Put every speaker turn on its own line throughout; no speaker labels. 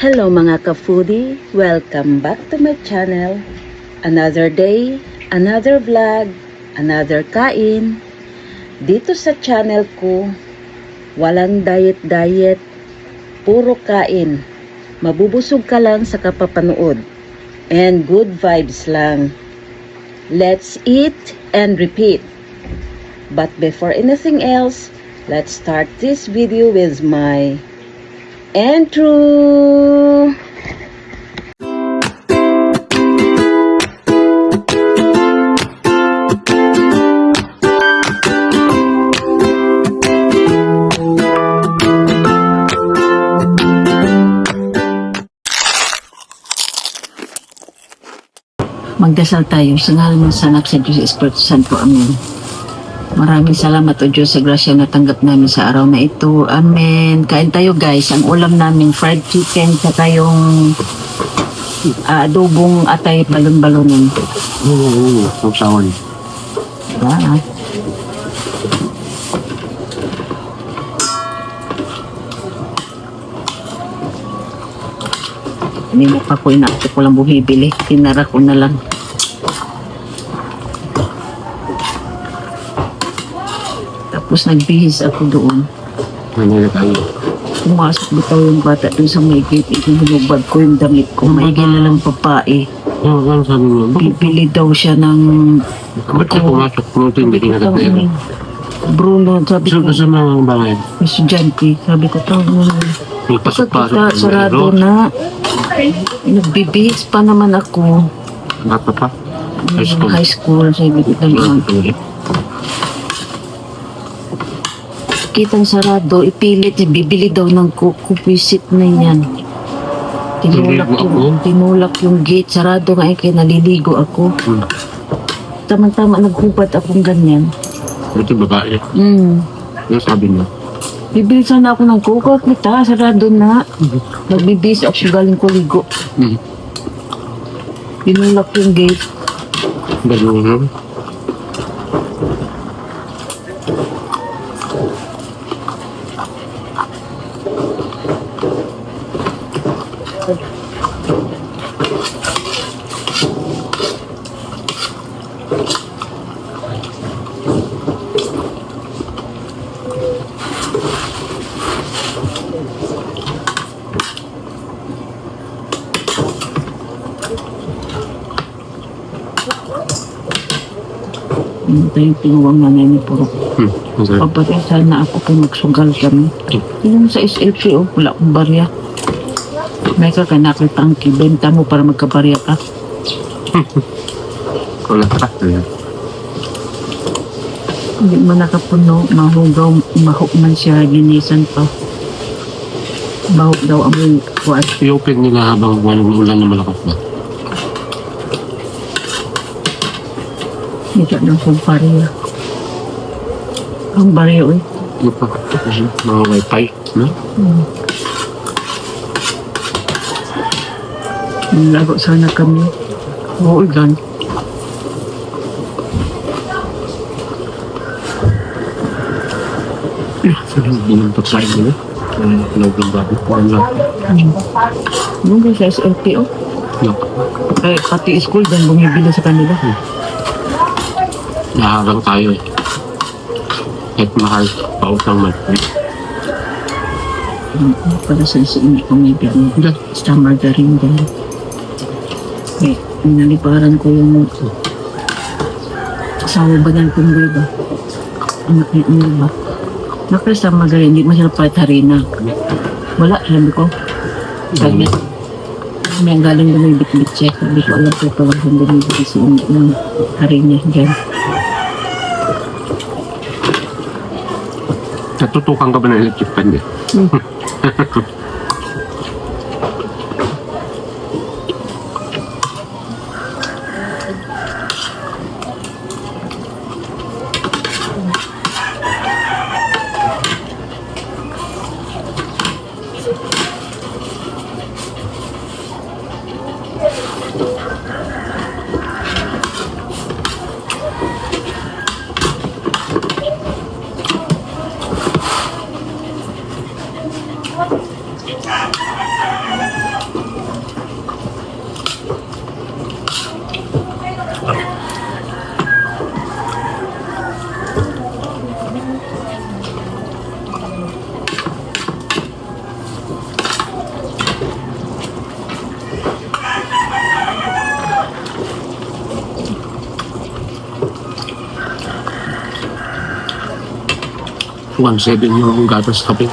Hello mga ka-foodie! Welcome back to my channel. Another day, another vlog, another kain. Dito sa channel ko, walang diet-diet, puro kain. Mabubusog ka lang sa kapapanood. And good vibes lang. Let's eat and repeat. But before anything else, let's start this video with my intro.
Magdasal tayo sa ngalan ng Anak sa Diyos Espiritu Santo. Amen. Maraming salamat o Diyos sa grasya na tanggap namin sa araw na ito. Amen. Kain tayo guys. Ang ulam namin fried chicken sa tayong adobong atay balon-balonin.
Sausawan.
Diba? Hindi mo pa ko inaakit ko lang bumibili. Tinara ko na lang. Tapos nagbihis ako doon.
Ano na tayo?
Pumasok bitaw yung bata doon sa may gate. Hinubad ko yung damit ko. May ginalang papae.
Ano sabi mo?
Bibili daw siya ng
Ba't ka pumasok? Pumunta yung hindi nga tayo.
Bruno, sabi ko,
Saan ka sa mga bahay?
estudyante. Sabi ko, tawag mo na.
Magpasok-pasok.
Pagkita, sarado na. Nagbibihis pa naman ako.
Bata pa? High school.
High school. Sabi ko, talagang kitang sarado, ipilit, bibili daw ng kupisit na yan. Tinulak yung gate, sarado nga kaya naliligo ako. Tama-tama naghubad akong ganyan.
Ito babae. Ano sabi niya?
Bibili sana ako ng coco, kita, sarado na. Nagbibis ako galing ko ligo. Tinulak yung gate.
Ganun.
Ito yung tinuwang nanay ni Puro.
Okay.
Papatay sana ako kung magsugal kami. Yung sa SLP, wala akong barya. May kakanakit ang kibenta mo para magkabarya ka.
Wala ka.
Hindi man nakapuno, mahugaw, mahok man siya, ginisan pa. Mahok daw ang kuwan.
I-open nila habang walang ulan na malakas ba?
Hindi daw kong barya. Ang barya, uy.
Ano pa? Mga wifi, no?
Lago sana kami. Oo, gan.
Sabi mo ng pagkain nila? Loob ng bago ko ang lahat.
Nung sa SLP, oh. Eh, pati school, dan bumibili sa kanila.
Naharang tayo eh. Kahit mahal, pautang man.
Para sa hindi ko may bigyan. Basta margarine din. Eh, naliparan ko yung asawa ba ng punggoy ba? Anak niya niya ba? Nakasa margarine, hindi mo siya napalit harina. Wala, sabi ko. Sabi, may galing na may bit-bit siya. Sabi ko, alam ko ito, ang bumibili si ng harina dyan.
Natutukan ka ba ng electric fan niya? 1.7 yung gatas kape.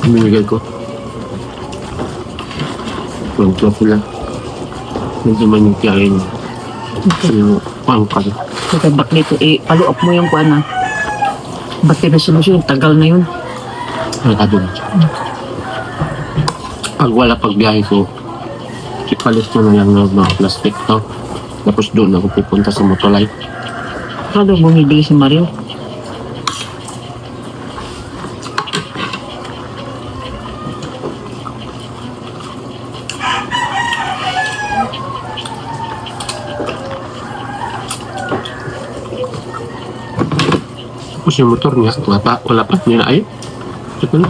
Binigay ko. 1.12 lang. Medyo man yung tiyahin. Yung pangkal.
Kaya bak nito, follow up mo yung kuha na. Ba't pinasolusyon? Tagal na yun.
Nakadun. Pag wala pagbiyahe ko, ipalit mo na lang ng mga plastic to. Tapos doon ako pupunta sa Motolite.
Kado bumibili si Mario.
Tapos yung motor niya, wala pa nila ay. Ito na.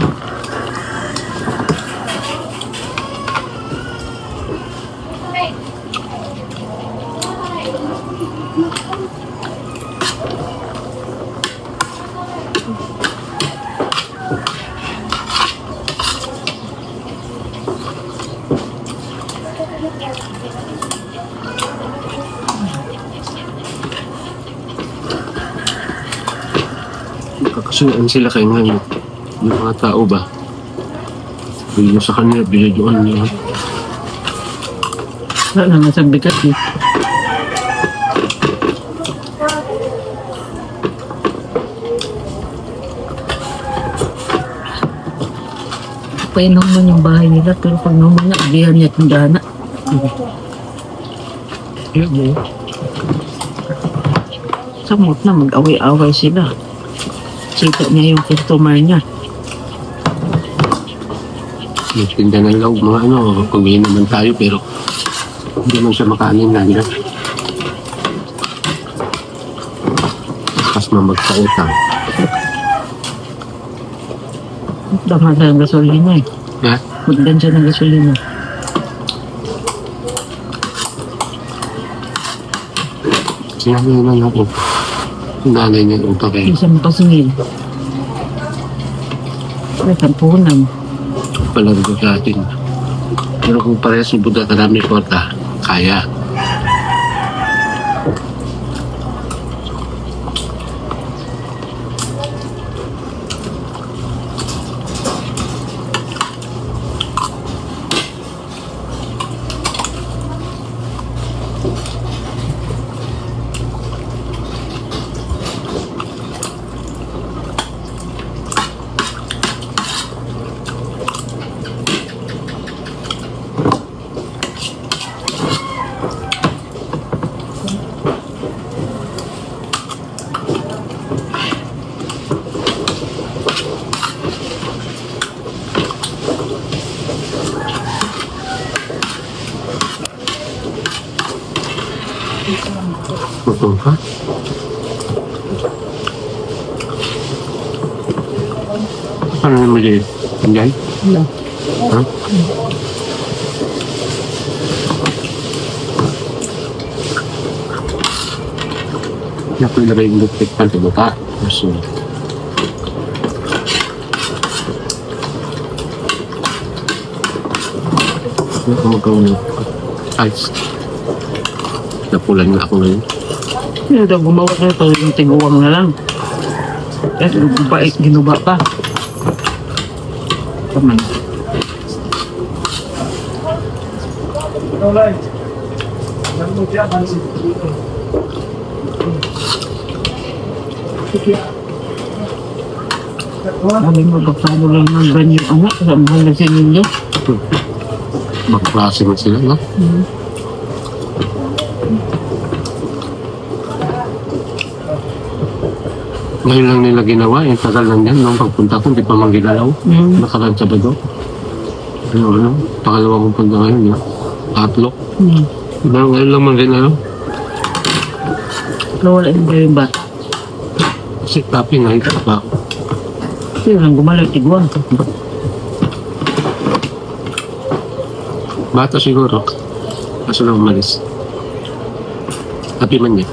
Kakasunan sila kayo ngayon. Yung mga tao ba? Bili sa kanila, binidyoan nila.
Wala na nga sa bigat eh. Painom man yung bahay nila, pero pag naman na, abihan niya itong dana.
Yun mo.
Samot na, mag-away-away sila. Sita niya yung customer niya.
Nagtinda ng loob, mga ano, kumingin naman tayo, pero hindi man siya makanin na nila. Mas magpautang.
Daman siya ng gasolina eh.
Ha?
Magdan siya ng gasolina.
Sinabi naman ako. Yung nanay niya utang kayo.
Isang pasingil. May kampunan.
Palaro sa atin. Pero kung parehas yung Buddha karami kwarta, kaya. Betul ka? Ano naman dyan? Andyan?
Wala.
Ha? Kaya ko ilagay yung lupit pan sa buka. Kasi ako magkawin ice. Napulan na ako ngayon.
Hindi daw gumawa kayo ito, yung tiguwang na lang. Eh, bait, ginuba pa. Kaman. Sabi mo, baksano lang ng ganyo anak, sa mahal na sinilyo.
Magklase na sila, no? Ngayon lang nila ginawa, yung tagal lang yan, nung pagpunta ko, hindi pa man ginalaw. Nakaraan Sabado. Ano, pangalawa kong punta ngayon, yun. Tatlo. Ngayon lang man ginalaw.
Nawala yung ba yung bat?
Kasi tapi nga, ito pa ako.
Kasi lang gumalaw, tiguan.
Bata siguro. Kaso lang umalis. Tapi man niya.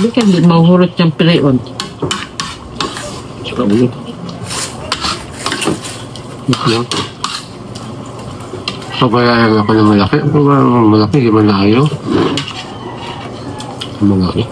Hindi ka hindi mahuhurot yung pireon.
Tsaka ulo. Ito. Pabayaan ako ng malaki. Kung malaki, di man na ayaw. Malaki.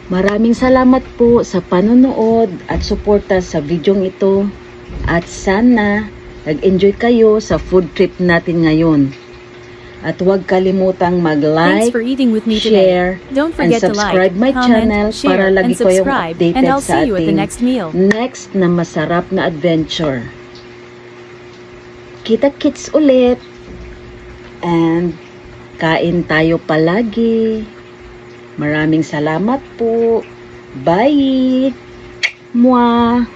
Maraming salamat po sa panonood at suporta sa videong ito. At sana nag-enjoy kayo sa food trip natin ngayon. At huwag kalimutang
Thanks
mag-like,
for eating with me
share,
today. Don't
and
forget to like,
subscribe my channel
comment,
para
share,
lagi
and
kayong
subscribe.
updated
And I'll
sa
see you at the
ating
next meal.
next na masarap na adventure. Kita-kits ulit. And kain tayo palagi. Maraming salamat po. Bye! Mwah!